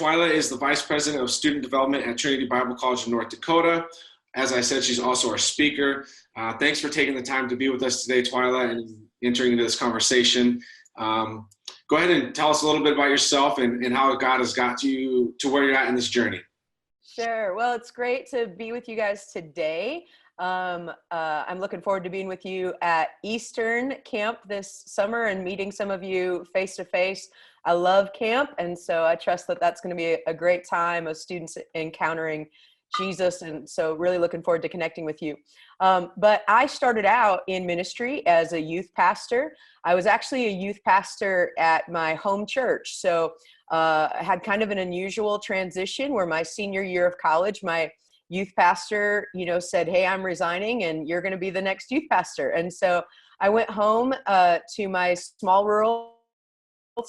Twyla is the Vice President of Student Development at Trinity Bible College in North Dakota. As I said, she's also our speaker. Thanks for taking the time to be with us today, Twyla, and entering into this conversation. Go ahead and tell us a little bit about yourself and how God has got you to where you're at in this journey. Sure. Well, it's great to be with you guys today. I'm looking forward to being with you at Eastern Camp this summer and meeting some of you face to face. I love camp, and so I trust that that's going to be a great time of students encountering Jesus, and so really looking forward to connecting with you. But I started out in ministry as a youth pastor. I was actually a youth pastor at my home church, so I had kind of an unusual transition where my senior year of college, my youth pastor, said, "Hey, I'm resigning and you're going to be the next youth pastor." And so I went home to my small rural role,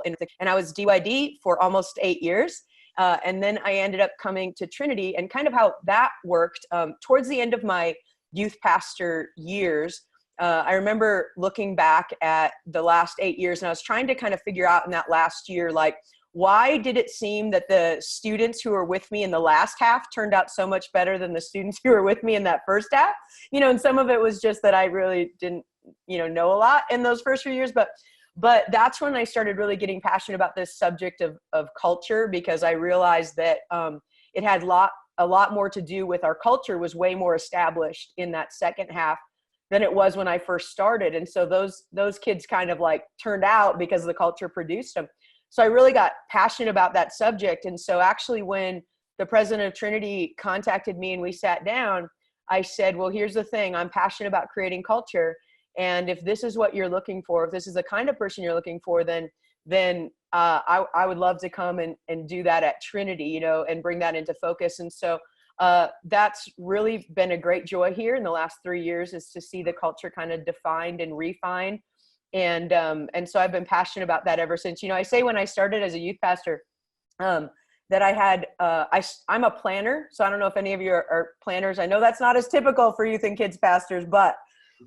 and I was DYD for almost 8 years. And then I ended up coming to Trinity, and kind of how that worked towards the end of my youth pastor years. I remember looking back at the last 8 years, and I was trying to kind of figure out in that last year, like, why did it seem that the students who were with me in the last half turned out so much better than the students who were with me in that first half? And some of it was just that I really didn't, know a lot in those first few years, but that's when I started really getting passionate about this subject of culture, because I realized that it had a lot more to do with our culture was way more established in that second half than it was when I first started. And so those kids kind of like turned out because the culture produced them. So I really got passionate about that subject. And so actually when the president of Trinity contacted me and we sat down, I said, well, here's the thing. I'm passionate about creating culture. And if this is what you're looking for, if this is the kind of person you're looking for, then I would love to come and do that at Trinity, and bring that into focus. And so that's really been a great joy here in the last 3 years, is to see the culture kind of defined and refined. And so I've been passionate about that ever since. I say when I started as a youth pastor, that I had, I'm a planner. So I don't know if any of you are planners. I know that's not as typical for youth and kids pastors, but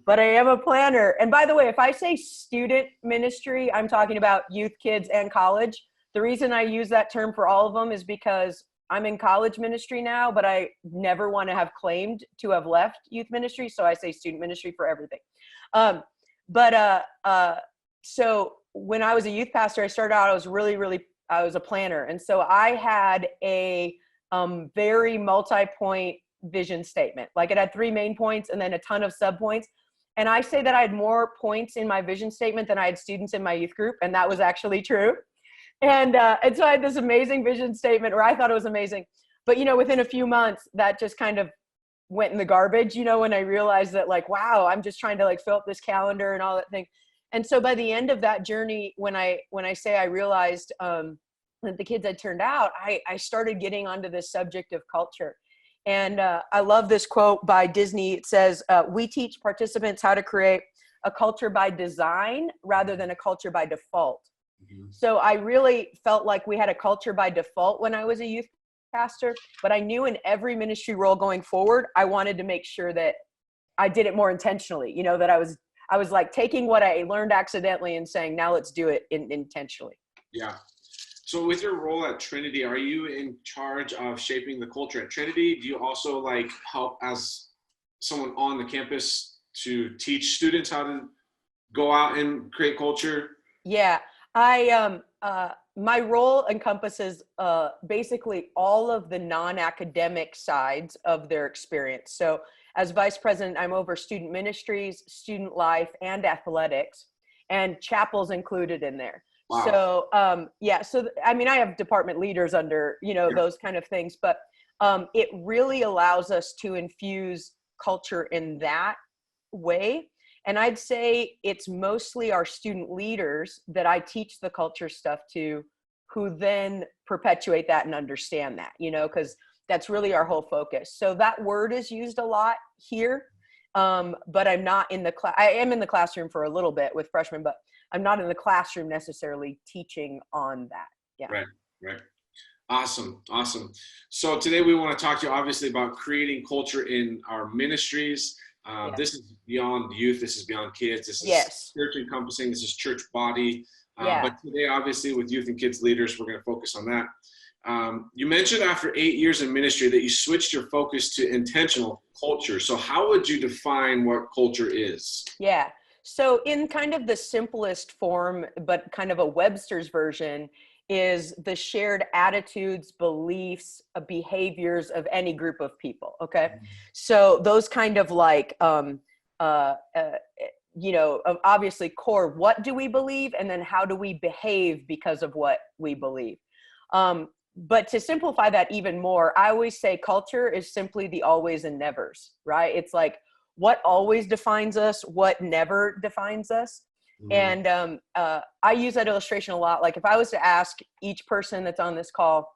I am a planner. And by the way, if I say student ministry, I'm talking about youth, kids, and college. The reason I use that term for all of them is because I'm in college ministry now, but I never want to have claimed to have left youth ministry. So I say student ministry for everything. So when I was a youth pastor, I started out, I was a planner. And so I had a very multi-point vision statement. Like, it had 3 main points and then a ton of sub-points. And I say that I had more points in my vision statement than I had students in my youth group. And that was actually true. And so I had this amazing vision statement, or I thought it was amazing. But, within a few months, that just kind of went in the garbage, when I realized that, like, wow, I'm just trying to like fill up this calendar and all that thing. And so by the end of that journey, when I say I realized that the kids had turned out, I started getting onto this subject of culture. And I love this quote by Disney. It says, "We teach participants how to create a culture by design rather than a culture by default." Mm-hmm. So I really felt like we had a culture by default when I was a youth pastor, but I knew in every ministry role going forward, I wanted to make sure that I did it more intentionally, that I was like taking what I learned accidentally and saying, now let's do it intentionally. Yeah. So with your role at Trinity, are you in charge of shaping the culture at Trinity? Do you also like help as someone on the campus to teach students how to go out and create culture? Yeah, my role encompasses basically all of the non-academic sides of their experience. So as vice president, I'm over student ministries, student life, and athletics, and chapel's included in there. Wow. So, I have department leaders under, those kind of things, but it really allows us to infuse culture in that way. And I'd say it's mostly our student leaders that I teach the culture stuff to, who then perpetuate that and understand that, because that's really our whole focus. So that word is used a lot here, but I'm not in the class. I am in the classroom for a little bit with freshmen, but I'm not in the classroom necessarily teaching on that. Yeah. Right. Awesome. Awesome. So today we want to talk to you obviously about creating culture in our ministries. Yeah. This is beyond youth. This is beyond kids. This is Yes. church encompassing. This is church body. Yeah. But today, obviously, with youth and kids leaders, we're going to focus on that. You mentioned after 8 years in ministry that you switched your focus to intentional culture. So how would you define what culture is? Yeah. So in kind of the simplest form, but kind of a Webster's version, is the shared attitudes, beliefs, behaviors of any group of people. Okay. So those kind of like, obviously core, what do we believe? And then how do we behave because of what we believe? But to simplify that even more, I always say culture is simply the always and nevers, right? It's like what always defines us, what never defines us. And I use that illustration a lot. Like if I was to ask each person that's on this call,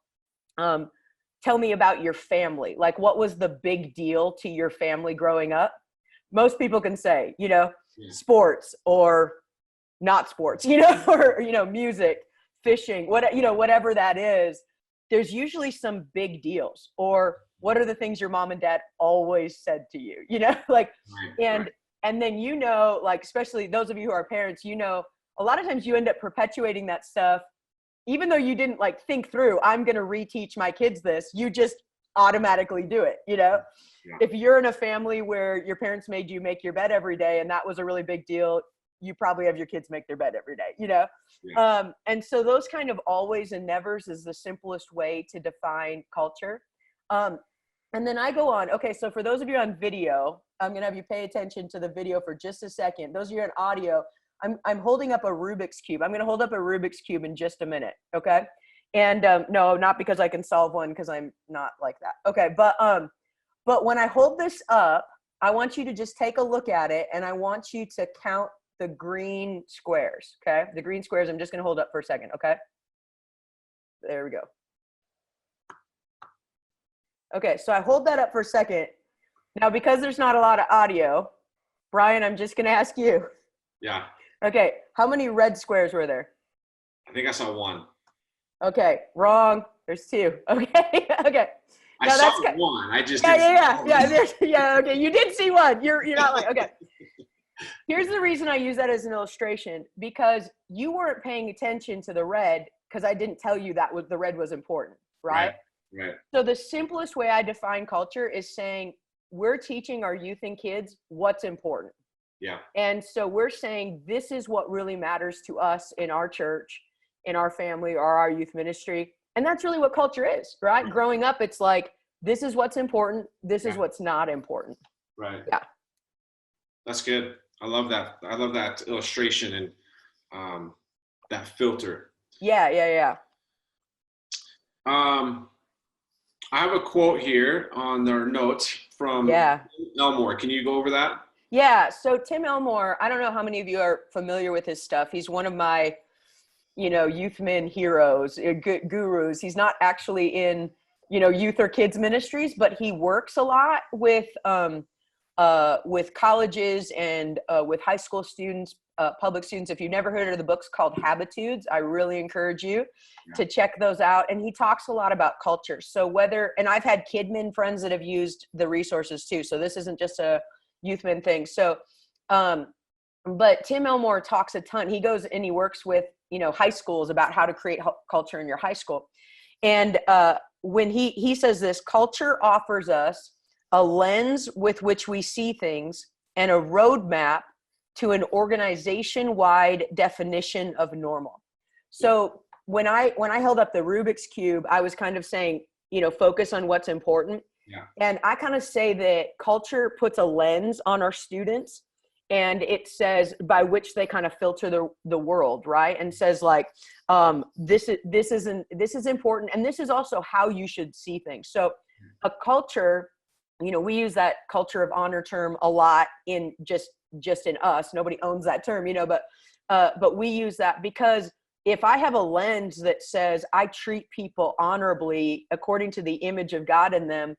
tell me about your family, like what was the big deal to your family growing up? Most people can say, sports or not sports, or, music, fishing, whatever that is. There's usually some big deals. Or what are the things your mom and dad always said to you, and then, like, especially those of you who are parents, a lot of times you end up perpetuating that stuff, even though you didn't like think through, I'm going to reteach my kids this, you just automatically do it. Yeah. If you're in a family where your parents made you make your bed every day, and that was a really big deal, you probably have your kids make their bed every day, Yeah. And so those kind of always and nevers is the simplest way to define culture. And then I go on. Okay, so for those of you on video, I'm going to have you pay attention to the video for just a second. Those of you on audio, I'm holding up a Rubik's Cube. I'm going to hold up a Rubik's Cube in just a minute, okay? And no, not because I can solve one, because I'm not like that. Okay, but when I hold this up, I want you to just take a look at it, and I want you to count the green squares, okay? The green squares, I'm just going to hold up for a second, okay? There we go. Okay, so I hold that up for a second. Now, because there's not a lot of audio, Brian, I'm just going to ask you. Yeah. Okay, how many red squares were there? I think I saw one. Okay, wrong. There's two. Okay, okay. I saw one. I just yeah. Okay, you did see one. You're not like, okay. Here's the reason I use that as an illustration, because you weren't paying attention to the red because I didn't tell you that the red was important, right? Right. So the simplest way I define culture is saying we're teaching our youth and kids what's important. Yeah. And so we're saying this is what really matters to us in our church, in our family, or our youth ministry. And that's really what culture is, right? Right. Growing up, it's like, this is what's important. This is what's not important. Right. Yeah. That's good. I love that. I love that illustration and that filter. Yeah. I have a quote here on their notes from Elmore. Can you go over that? Yeah. So Tim Elmore, I don't know how many of you are familiar with his stuff. He's one of my, youth men heroes, gurus. He's not actually in, youth or kids ministries, but he works a lot with colleges and with high school students, public students. If you've never heard of the books called Habitudes, I really encourage you to check those out. And he talks a lot about culture. So and I've had kidmin friends that have used the resources too. So this isn't just a youthman thing. So, but Tim Elmore talks a ton. He goes and he works with, high schools about how to create culture in your high school. And when he says this, culture offers us a lens with which we see things and a roadmap to an organization-wide definition of normal. So when I held up the Rubik's Cube, I was kind of saying, focus on what's important. Yeah. And I kind of say that culture puts a lens on our students, and it says by which they kind of filter the world, right? And says like, this is important, and this is also how you should see things. So a culture, we use that culture of honor term a lot in just in us. Nobody owns that term, but we use that because if I have a lens that says I treat people honorably according to the image of God in them,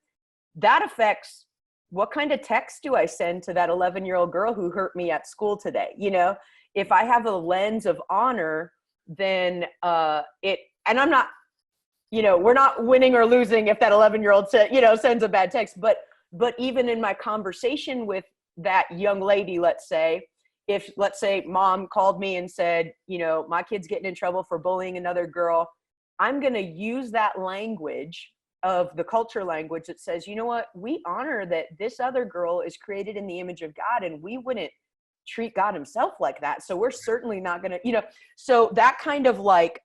that affects what kind of text do I send to that 11-year-old girl who hurt me at school today? If I have a lens of honor, then and I'm not you know, we're not winning or losing if that 11-year-old sends a bad text. But even in my conversation with that young lady, let's say mom called me and said, you know, my kid's getting in trouble for bullying another girl, I'm going to use that language of the culture language that says, you know what, we honor that this other girl is created in the image of God, and we wouldn't treat God himself like that. So we're certainly not going to, you know, so that kind of like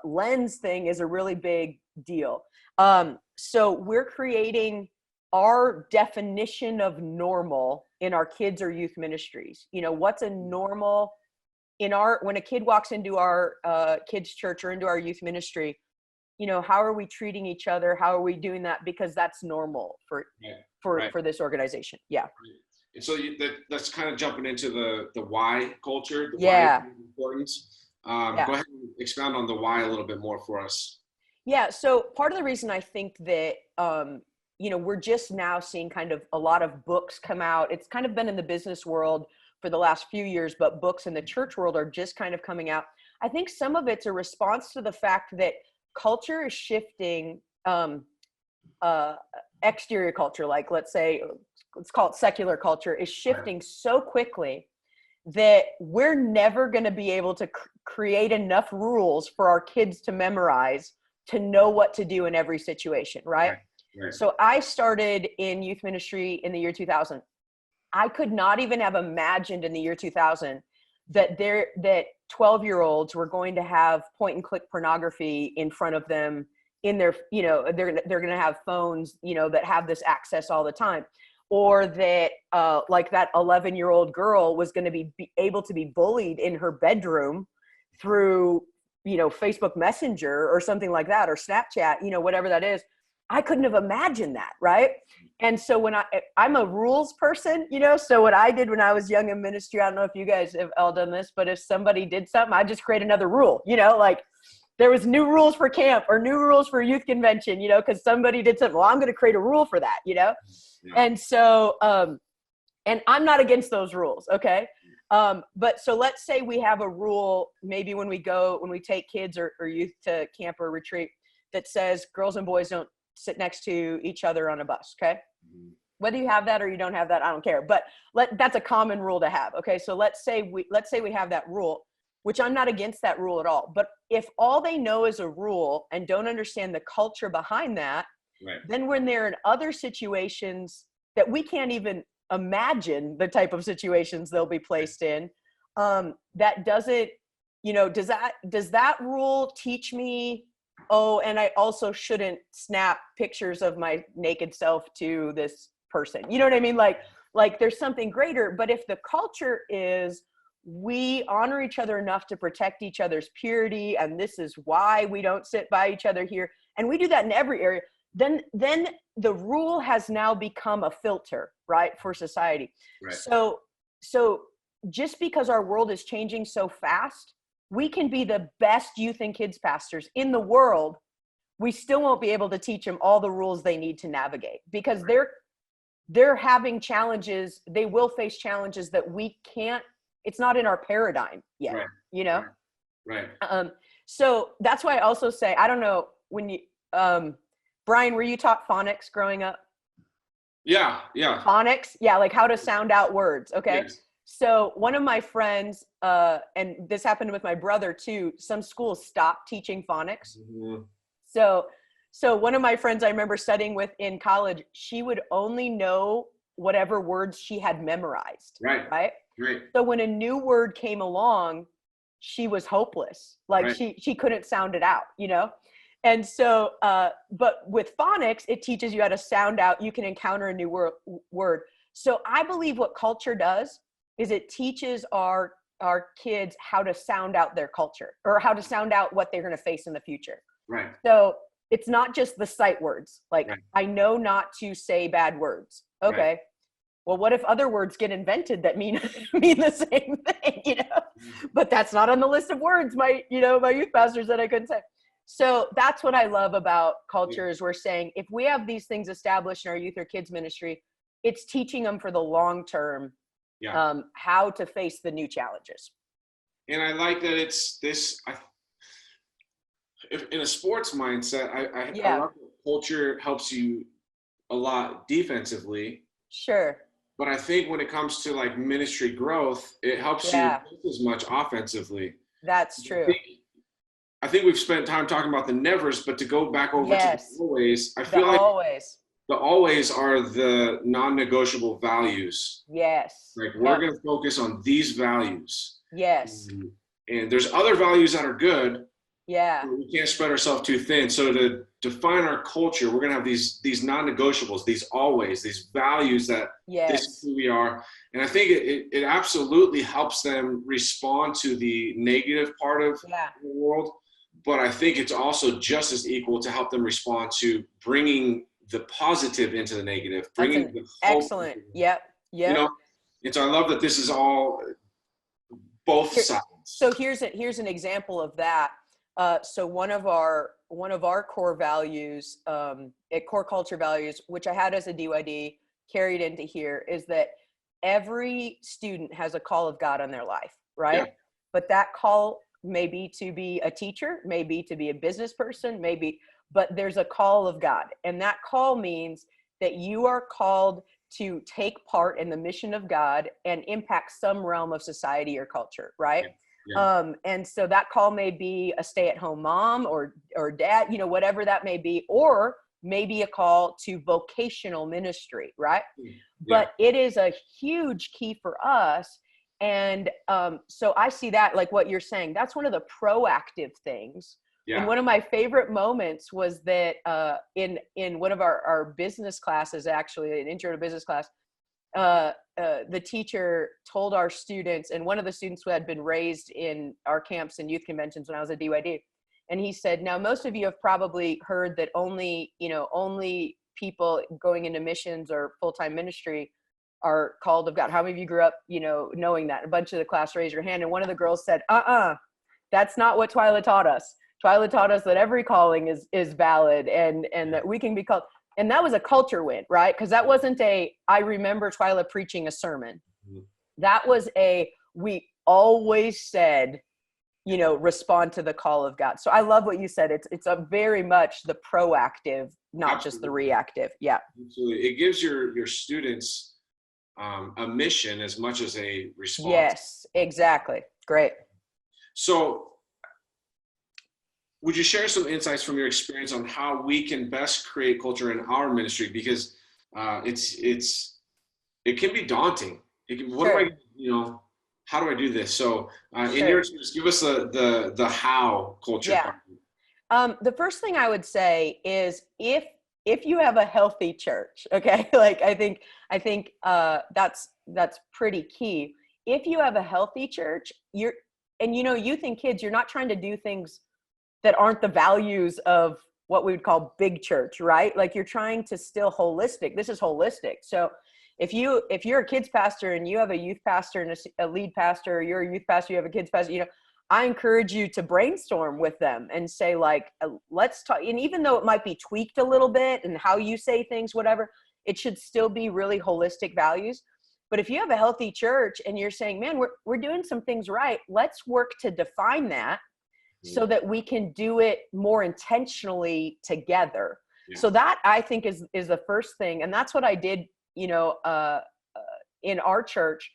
lens thing is a really big deal. So we're creating our definition of normal in our kids or youth ministries. You know, what's a normal when a kid walks into our kids church or into our youth ministry, you know, how are we treating each other? How are we doing that? Because that's normal for this organization. Yeah. And so that's kind of jumping into the why culture, the yeah. why importance. Go ahead and expound on the why a little bit more for us. Yeah. So part of the reason I think that, you know, we're just now seeing kind of a lot of books come out. It's kind of been in the business world for the last few years, but books in the church world are just kind of coming out. I think some of it's a response to the fact that culture is shifting, exterior culture, like let's call it secular culture, is shifting so quickly that we're never going to be able to create enough rules for our kids to memorize to know what to do in every situation, right? So I started in youth ministry in the year 2000. I could not even have imagined in the year 2000 that 12-year-olds were going to have point and click pornography in front of them in their, you know, they're going to have phones, you know, that have this access all the time, or that like that 11-year-old girl was going to be able to be bullied in her bedroom through, you know, Facebook Messenger or something like that, or Snapchat, you know, whatever that is. I couldn't have imagined that, right? And so when I'm a rules person, you know, so what I did when I was young in ministry, I don't know if you guys have all done this, but if somebody did something, I'd just create another rule, you know, like there was new rules for camp or new rules for youth convention, you know, because somebody did something. Well, I'm going to create a rule for that, you know? Yeah. And so, and I'm not against those rules, okay? But so let's say we have a rule, maybe when we take kids or youth to camp or retreat, that says girls and boys don't sit next to each other on a bus, okay? Mm-hmm. Whether you have that or you don't have that, I don't care. But that's a common rule to have, okay? So let's say we have that rule, which I'm not against that rule at all. But if all they know is a rule and don't understand the culture behind that, then when they're in other situations that we can't even imagine the type of situations they'll be placed in, that doesn't, you know, does that rule teach me, oh, and I also shouldn't snap pictures of my naked self to this person? You know what I mean? Like there's something greater. But if the culture is, we honor each other enough to protect each other's purity, and this is why we don't sit by each other here, and we do that in every area, then the rule has now become a filter, right, for society. Right. So just because our world is changing so fast, we can be the best youth and kids pastors in the world. We still won't be able to teach them all the rules they need to navigate, because they're having challenges. They will face challenges that we can't, it's not in our paradigm yet, you know? Right. So that's why I also say, I don't know, when you, Brian, were you taught phonics growing up? Yeah. Phonics? Yeah, like how to sound out words, okay? Yes. So one of my friends, and this happened with my brother too, some schools stopped teaching phonics. Mm-hmm. So one of my friends I remember studying with in college, she would only know whatever words she had memorized, right? So when a new word came along, she was hopeless. Like she couldn't sound it out, you know? And so, but with phonics, it teaches you how to sound out. You can encounter a new word. So I believe what culture does is it teaches our kids how to sound out their culture, or how to sound out what they're going to face in the future. Right. So it's not just the sight words. Like, I know not to say bad words. Okay. Right. Well, what if other words get invented that mean the same thing, you know? But that's not on the list of words my youth pastors said I couldn't say. So that's what I love about culture, is we're saying, if we have these things established in our youth or kids ministry, it's teaching them for the long term, how to face the new challenges. And I like that it's this, if in a sports mindset, I Yeah, love that culture helps you a lot defensively, sure. but I think when it comes to like ministry growth, it helps you Yeah, just as much offensively. that's I true. think I think we've spent time talking about the nevers, but to go back over to the Yes, always, I the feel like always. the always are the non-negotiable values. Yes. Like we're Yep. going to focus on these values. Yes. And there's other values that are good, Yeah. but we can't spread ourselves too thin. So to define our culture, we're going to have these non-negotiables, these always, these values that this is Yes. who we are. And I think it absolutely helps them respond to the negative part of Yeah. the world. But I think it's also just as equal to help them respond to bringing the positive into the negative, That's bringing an the hope into excellent. the, Yep. you Yep. know. And so I love that this is all both Here, sides. so here's an example of that. So one of our core values, core culture values, which I had as a DYD, carried into here, is that every student has a call of God on their life, Yeah, right? But that call may be to be a teacher, maybe to be a business person, maybe, but there's a call of God, and that call means that you are called to take part in the mission of God and impact some realm of society or culture, right? yeah, yeah. And so that call may be a stay-at-home mom or dad, you know, whatever that may be, or maybe a call to vocational ministry, right? Yeah. But it is a huge key for us. And so I see that, like what you're saying, that's one of the proactive things. And Yeah. one of my favorite moments was that in one of our business classes, actually, an intro to business class, the teacher told our students, and one of the students who had been raised in our camps and youth conventions when I was a DYD, and he said, now most of you have probably heard that only people going into missions or full-time ministry are called of God. How many of you grew up, knowing that? A bunch of the class raised your hand, and one of the girls said, that's not what Twyla taught us. Twyla taught us that every calling is valid, and that we can be called. And that was a culture win, right? Because that wasn't I remember Twyla preaching a sermon. That was we always said, respond to the call of God. So I love what you said. It's a very much the proactive, not just the reactive. Yeah. Absolutely. It gives your students a mission as much as a response. Yes, exactly. Great. So would you share some insights from your experience on how we can best create culture in our ministry? Because it can be daunting. Sure. How do I do this? So in Sure. your experience, give us the how culture Yeah. part. The first thing I would say is if you have a healthy church, okay, like I think that's pretty key. If you have a healthy church, youth and kids, you're not trying to do things that aren't the values of what we would call big church, right? Like you're trying to still holistic. This is holistic. So if you're a kids pastor and you have a youth pastor and a lead pastor, or you're a youth pastor, you have a kids pastor, I encourage you to brainstorm with them and say, like, let's talk. And even though it might be tweaked a little bit and how you say things, whatever, it should still be really holistic values. But if you have a healthy church and you're saying, man, we're doing some things right, let's work to define that so that we can do it more intentionally together. Yeah. So that, I think, is the first thing. And that's what I did, in our church.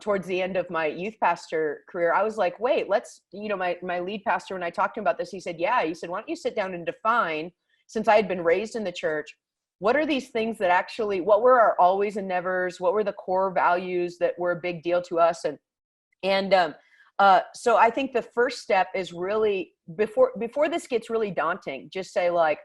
Towards the end of my youth pastor career, I was like, wait, let's, my lead pastor, when I talked to him about this, he said, why don't you sit down and define, since I had been raised in the church, what are these things that actually, what were our always and nevers? What were the core values that were a big deal to us? So I think the first step is really, before this gets really daunting, just say, like,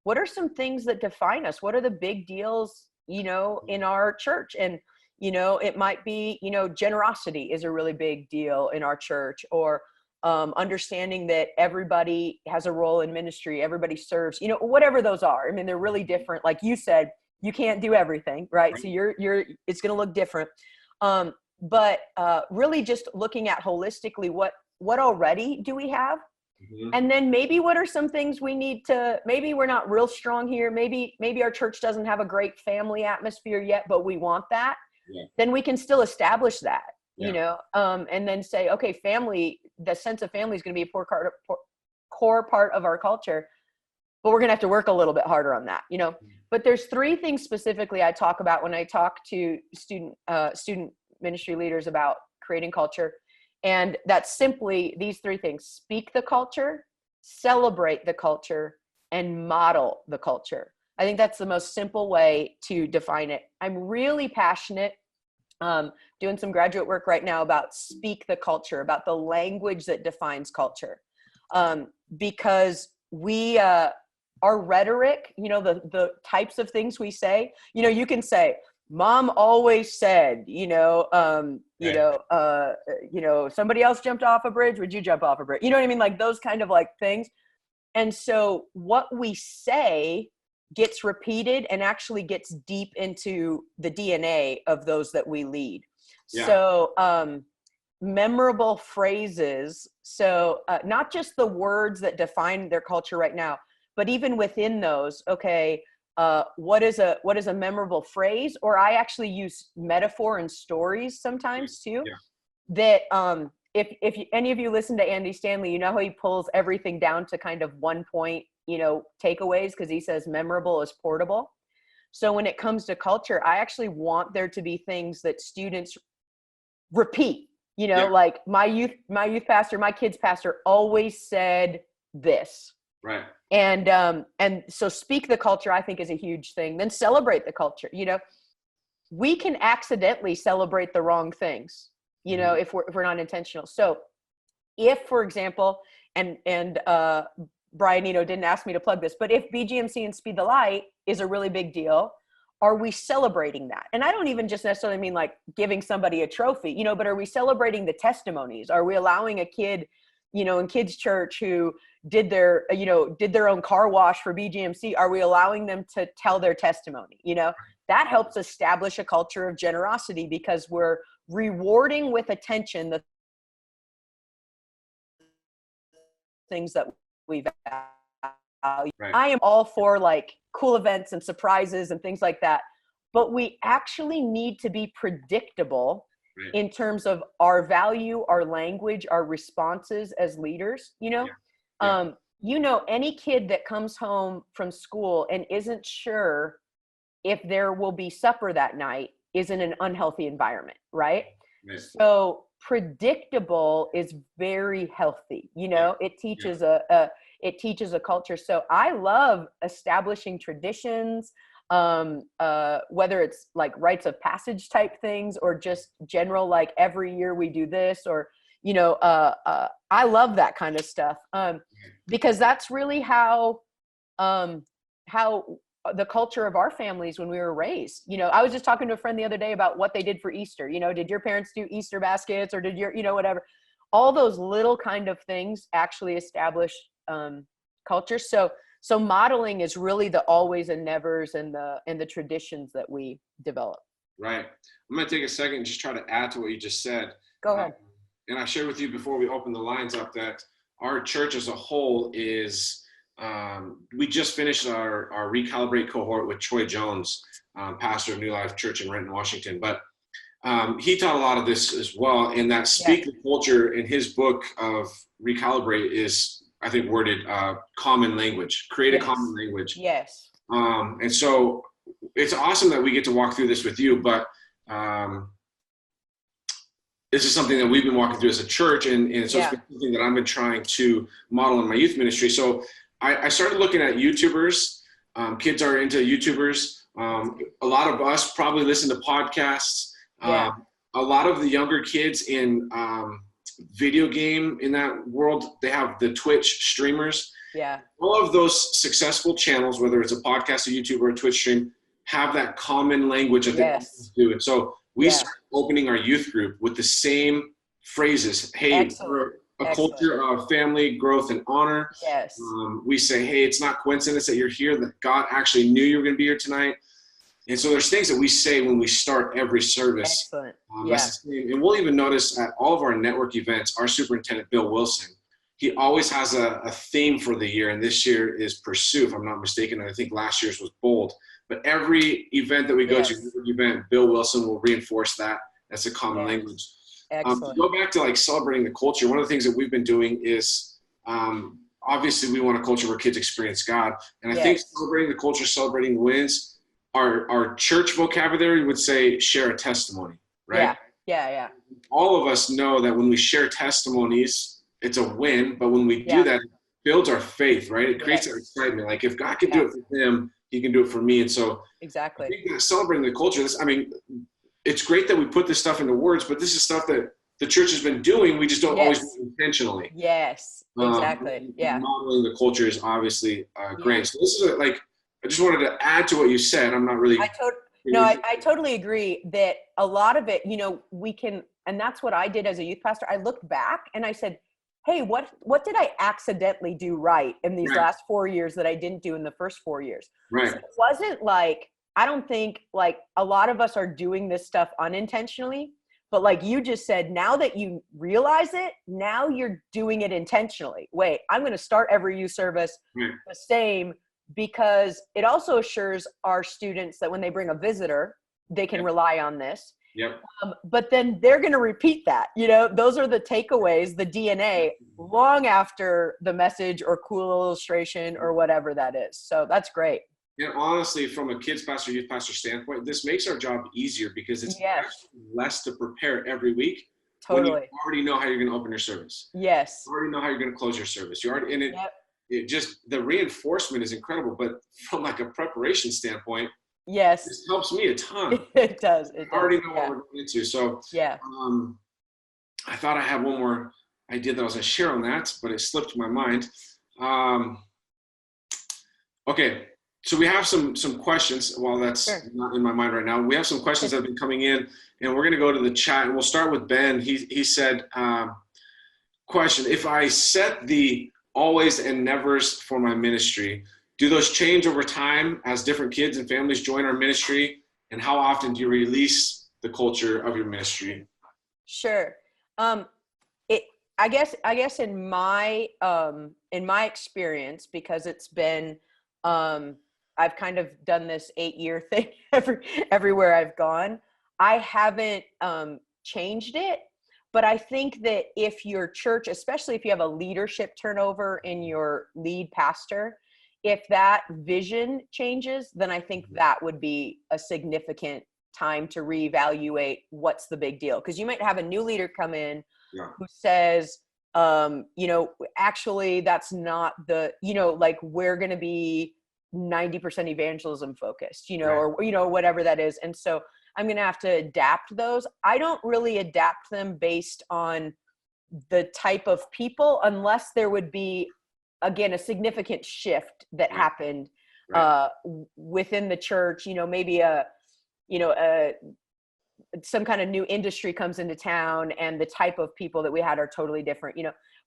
what are some things that define us? What are the big deals, in our church? And it might be, generosity is a really big deal in our church, or understanding that everybody has a role in ministry, everybody serves, whatever those are. I mean, they're really different. Like you said, you can't do everything, right? So it's going to look different. But really just looking at holistically, what already do we have? Mm-hmm. And then maybe what are some things we need to, maybe we're not real strong here. Maybe our church doesn't have a great family atmosphere yet, but we want that. Yeah. Then we can still establish that, and then say, okay, family, the sense of family is going to be a core core part of our culture, but we're going to have to work a little bit harder on that, you know. But there's three things specifically I talk about when I talk to student ministry leaders about creating culture. And that's simply these three things: speak the culture, celebrate the culture, and model the culture. I think that's the most simple way to define it. I'm really passionate, doing some graduate work right now about speak the culture, about the language that defines culture. Because we, our rhetoric, you know, the types of things we say, you know, you can say, Mom always said, you know, somebody else jumped off a bridge. Would you jump off a bridge? You know what I mean? Like those kind of like things. And so what we say gets repeated and actually gets deep into the DNA of those that we lead. Yeah. So memorable phrases. So not just the words that define their culture right now, but even within those, okay, what is a memorable phrase? Or I actually use metaphor and stories sometimes too. Yeah. That if any of you listen to Andy Stanley, you know how he pulls everything down to kind of 1 point, you know, takeaways, because he says memorable is portable. So when it comes to culture, I actually want there to be things that students repeat, you know, like my youth pastor, my kids pastor always said this. Right. And so speak the culture, I think, is a huge thing. Then celebrate the culture. You know, we can accidentally celebrate the wrong things, you know, if we're not intentional. So if, for example, and Brian, you know, didn't ask me to plug this, but if BGMC and Speed the Light is a really big deal, are we celebrating that? And I don't even just necessarily mean like giving somebody a trophy, you know, but are we celebrating the testimonies? Are we allowing a kid, you know, in kids' church who did their own car wash for BGMC, are we allowing them to tell their testimony? You know, that helps establish a culture of generosity because we're rewarding with attention the things that we value. Right. I am all for like cool events and surprises and things like that, but we actually need to be predictable in terms of our value, our language, our responses as leaders, you know. You know, any kid that comes home from school and isn't sure if there will be supper that night is in an unhealthy environment, right? So predictable is very healthy, you know. It teaches it teaches a culture. So I love establishing traditions, whether it's like rites of passage type things or just general, like every year we do this, or, you know, I love that kind of stuff, because that's really how the culture of our families when we were raised. You know, I was just talking to a friend the other day about what they did for Easter. You know, did your parents do Easter baskets, or did your, you know, whatever, all those little kind of things actually establish culture. So modeling is really the always and nevers and the traditions that we develop. Right. I'm going to take a second and just try to add to what you just said. Go ahead. And I shared with you before we opened the lines up that our church as a whole is, we just finished our Recalibrate cohort with Troy Jones, pastor of New Life Church in Renton, Washington. But he taught a lot of this as well. And that speak the culture in his book of Recalibrate is, I think, worded common language, create a common language. Yes. And so it's awesome that we get to walk through this with you, but this is something that we've been walking through as a church, and so it's been something that I've been trying to model in my youth ministry. So I started looking at YouTubers. Kids are into YouTubers. A lot of us probably listen to podcasts. A lot of the younger kids in video game in that world, they have the Twitch streamers. Yeah. All of those successful channels, whether it's a podcast, a YouTube, or a Twitch stream, have that common language that they do. And so we started opening our youth group with the same phrases. Hey, we're a culture of family, growth, and honor. Yes. We say, hey, it's not coincidence that you're here, that God actually knew you were going to be here tonight. And so there's things that we say when we start every service. Excellent. And we'll even notice at all of our network events, our superintendent, Bill Wilson, he always has a theme for the year. And this year is pursue, if I'm not mistaken. And I think last year's was bold. But every event that we go to, event, Bill Wilson will reinforce that. That's a common language. Excellent. To go back to like celebrating the culture, one of the things that we've been doing is obviously we want a culture where kids experience God. And I Yes. think celebrating the culture, celebrating wins, our church vocabulary would say share a testimony, right? Yeah. All of us know that when we share testimonies, it's a win. But when we do that, it builds our faith, right? It creates that excitement. Like if God can do it for him, he can do it for me. And so exactly. I think that celebrating the culture, it's great that we put this stuff into words, but this is stuff that the church has been doing. We just don't always do it intentionally. Yes, exactly. Modeling the culture is obviously great. So this is I just wanted to add to what you said. I'm not really. I totally agree that a lot of it, we can, and that's what I did as a youth pastor. I looked back and I said, hey, what did I accidentally do right in these last 4 years that I didn't do in the first 4 years? Right. So it wasn't like, I don't think like a lot of us are doing this stuff unintentionally, but like you just said, now that you realize it, now you're doing it intentionally. Wait, I'm going to start every youth service the same, because it also assures our students that when they bring a visitor, they can rely on this. Yep. But then they're going to repeat that. Those are the takeaways, the DNA, long after the message or cool illustration or whatever that is. So that's great. And honestly, from a kids pastor, youth pastor standpoint, this makes our job easier because it's less to prepare every week. Totally. When you already know how you're going to open your service. Yes. You already know how you're going to close your service. You already, and it just, the reinforcement is incredible. But from like a preparation standpoint, this helps me a ton. It does. I already know what we're going into. So I thought I had one more idea that I was going to share on that, but it slipped my mind. Okay. So we have some questions. While that's not in my mind right now, we have some questions that have been coming in, and we're going to go to the chat. And we'll start with Ben. He said, question: if I set the always and nevers for my ministry, do those change over time as different kids and families join our ministry? And how often do you release the culture of your ministry? Sure. I guess in my experience, because it's been, I've kind of done this 8-year thing everywhere I've gone. I haven't changed it, but I think that if your church, especially if you have a leadership turnover in your lead pastor, if that vision changes, then I think that would be a significant time to reevaluate what's the big deal. Because you might have a new leader come in who says, actually that's not the, like we're going to be 90% evangelism focused, or, whatever that is. And so I'm going to have to adapt those. I don't really adapt them based on the type of people, unless there would be, again, a significant shift that happened within the church, maybe some kind of new industry comes into town and the type of people that we had are totally different,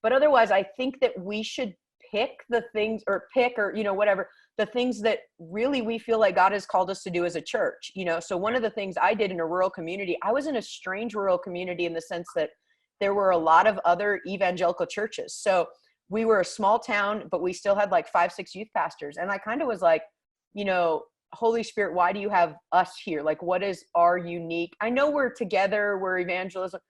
but otherwise I think that we should pick the things whatever, the things that really we feel like God has called us to do as a church, So one of the things I did in a rural community, I was in a strange rural community in the sense that there were a lot of other evangelical churches. So we were a small town, but we still had like 5-6 youth pastors. And I kind of was like, Holy Spirit, why do you have us here? Like, what is our unique? I know we're together, we're evangelism.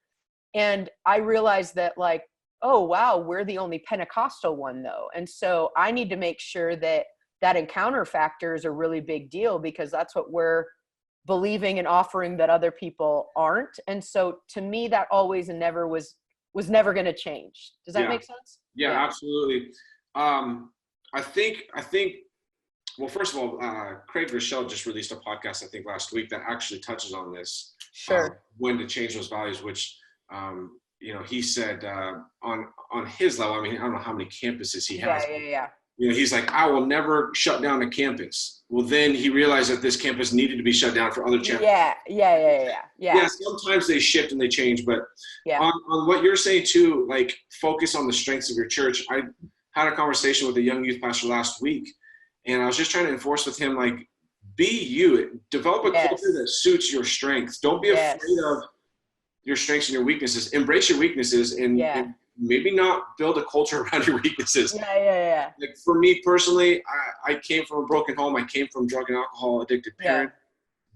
And I realized that like, oh, wow, we're the only Pentecostal one though. And so I need to make sure that encounter factor is a really big deal, because that's what we're believing and offering that other people aren't. And so to me, that always and never was never going to change. Does that make sense? Yeah, absolutely. I think, well, first of all, Craig Rochelle just released a podcast, I think last week, that actually touches on this. Sure. When to change those values, which, he said on his level, I mean, I don't know how many campuses he has. Yeah. He's like, I will never shut down a campus. Well, then he realized that this campus needed to be shut down for other campuses. Yeah, sometimes they shift and they change, but on what you're saying too, like focus on the strengths of your church. I had a conversation with a young youth pastor last week, and I was just trying to enforce with him, like, be you. Develop a culture that suits your strengths. Don't be afraid of your strengths and your weaknesses. Embrace your weaknesses and maybe not build a culture around your weaknesses. Like for me personally, I came from a broken home. I came from drug and alcohol addicted parent.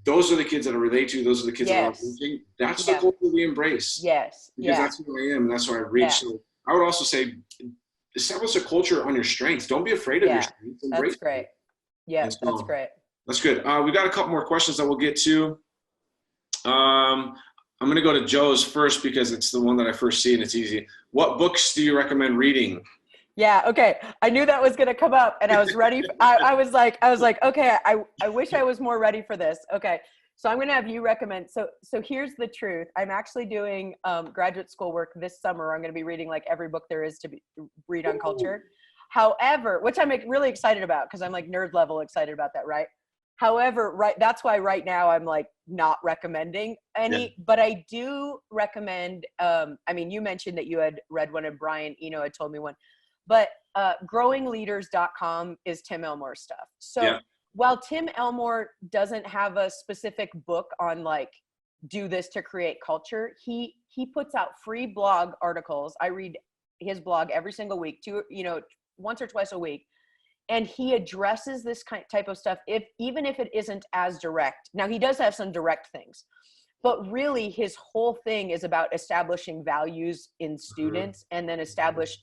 Those are the kids that I relate to. Those are the kids that I'm reaching. That's the culture we embrace. Because that's who I am. And that's who I reach. So I would also say, establish a culture on your strengths. Don't be afraid of your Yeah, strengths. that's Embrace them. great. Yeah, And that's so great. that's good. We got a couple more questions that we'll get to. I'm going to go to Joe's first because it's the one that I first see and it's easy. What books do you recommend reading? Yeah. Okay. I knew that was going to come up, and I was ready. I was like, okay, I wish I was more ready for this. Okay. So I'm going to have you recommend. So here's the truth. I'm actually doing graduate school work this summer. I'm going to be reading like every book there is to read on culture. However, which I'm like, really excited about because I'm like nerd level excited about that. Right. However, that's why right now I'm like not recommending any, Yeah. but I do recommend, I mean, you mentioned that you had read one and Brian Eno had told me one, but growingleaders.com is Tim Elmore's stuff. So Yeah. while Tim Elmore doesn't have a specific book on like, do this to create culture, he puts out free blog articles. I read his blog every single week, once or twice a week. And he addresses this type of stuff, even if it isn't as direct. Now, he does have some direct things, but really his whole thing is about establishing values in students and then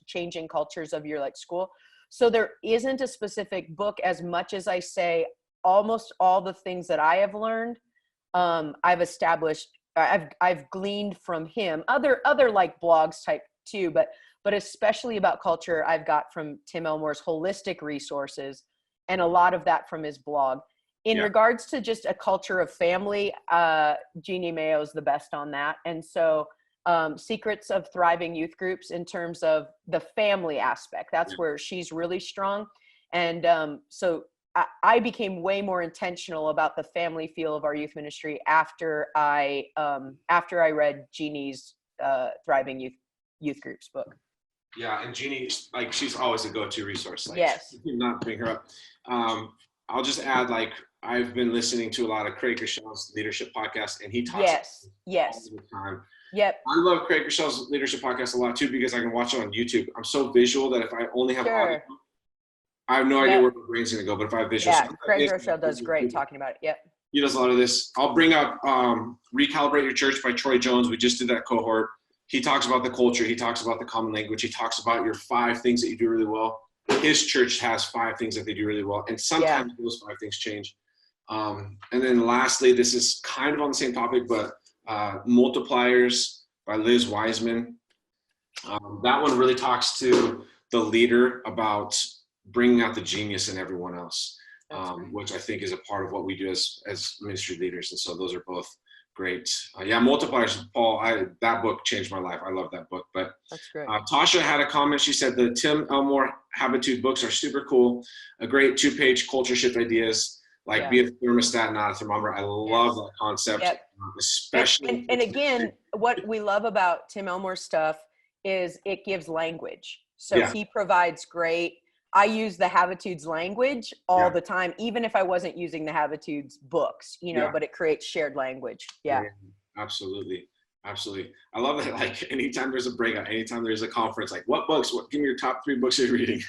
changing cultures of your like school. So there isn't a specific book as much as I say almost all the things that I have learned, I've gleaned from him, other like blogs type too, but especially about culture, I've got from Tim Elmore's holistic resources and a lot of that from his blog. In regards to just a culture of family, Jeannie Mayo's the best on that. And so Secrets of Thriving Youth Groups in terms of the family aspect, that's where she's really strong. And so I became way more intentional about the family feel of our youth ministry after I read Jeannie's Thriving Youth Groups book. Yeah, and Jeannie, like, she's always a go-to resource. Like, yes. Not bring her up. I'll just add, like, I've been listening to a lot of Craig Rochell's leadership podcast, and he talks all the time. Yep. I love Craig Rochell's leadership podcast a lot too because I can watch it on YouTube. I'm so visual that if I only have audio, I have no idea where my brain's gonna go. But if I have visual, Craig Rochell does great talking about it. Yep. He does a lot of this. I'll bring up Recalibrate Your Church by Troy Jones. We just did that cohort. He talks about the culture. He talks about the common language. He talks about your 5 things that you do really well. His church has 5 things that they do really well. And sometimes those 5 things change. And then lastly, this is kind of on the same topic, but Multipliers by Liz Wiseman. That one really talks to the leader about bringing out the genius in everyone else, which I think is a part of what we do as ministry leaders. And so those are both great. Multipliers, Paul, that book changed my life. I love that book. But that's great. Tasha had a comment. She said the Tim Elmore Habitude books are super cool. A great 2-page culture shift ideas, like be a thermostat, not a thermometer. I love that concept, especially. And again, what we love about Tim Elmore's stuff is it gives language. So he provides great. I use the Habitudes language all the time, even if I wasn't using the Habitudes books, but it creates shared language. Yeah. Absolutely. Absolutely. I love that. Like anytime there's a breakout, anytime there's a conference, like what books, give me your top 3 books you're reading.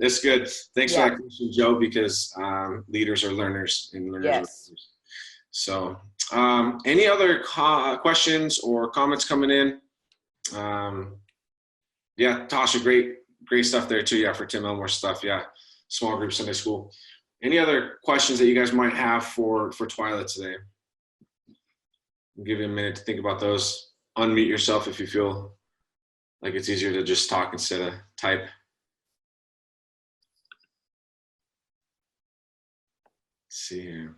It's good. Thanks for that question, Joe, because leaders are learners and learners are leaders. So any other questions or comments coming in? Tasha, great stuff there too. For Tim Elmore stuff. Small group Sunday school. Any other questions that you guys might have for Twyla today? I'll give you a minute to think about those. Unmute yourself if you feel like it's easier to just talk instead of type. Let's see here.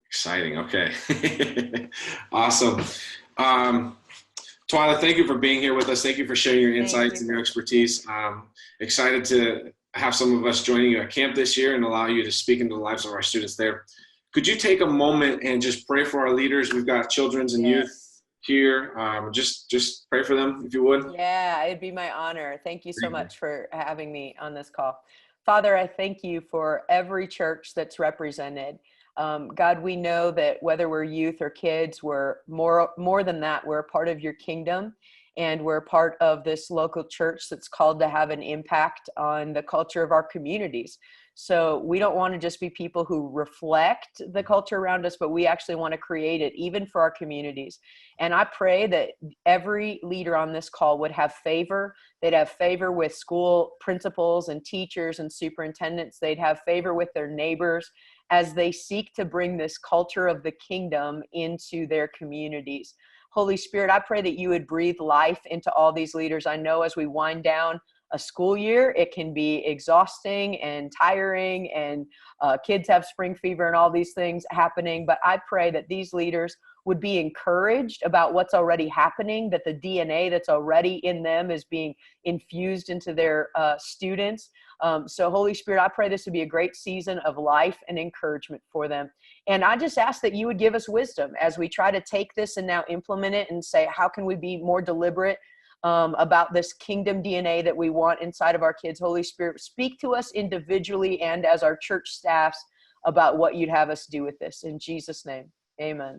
Exciting. Okay. Awesome. Twyla, thank you for being here with us. Thank you for sharing your insights and your expertise. Excited to have some of us joining you at camp this year and allow you to speak into the lives of our students there. Could you take a moment and just pray for our leaders? We've got children's and youth here. Just pray for them, if you would. Yeah, it'd be my honor. Thank you so much for having me on this call. Father, I thank you for every church that's represented. God, we know that whether we're youth or kids, we're more than that. We're a part of your kingdom. and we're part of this local church that's called to have an impact on the culture of our communities. So we don't want to just be people who reflect the culture around us, but we actually want to create it even for our communities. And I pray that every leader on this call would have favor. They'd have favor with school principals and teachers and superintendents. They'd have favor with their neighbors as they seek to bring this culture of the kingdom into their communities. Holy Spirit, I pray that you would breathe life into all these leaders. I know as we wind down a school year, it can be exhausting and tiring, and kids have spring fever and all these things happening. But I pray that these leaders would be encouraged about what's already happening, that the DNA that's already in them is being infused into their students. So Holy Spirit, I pray this would be a great season of life and encouragement for them. And I just ask that you would give us wisdom as we try to take this and now implement it and say, how can we be more deliberate about this kingdom DNA that we want inside of our kids? Holy Spirit, speak to us individually and as our church staffs about what you'd have us do with this. In Jesus' name, amen.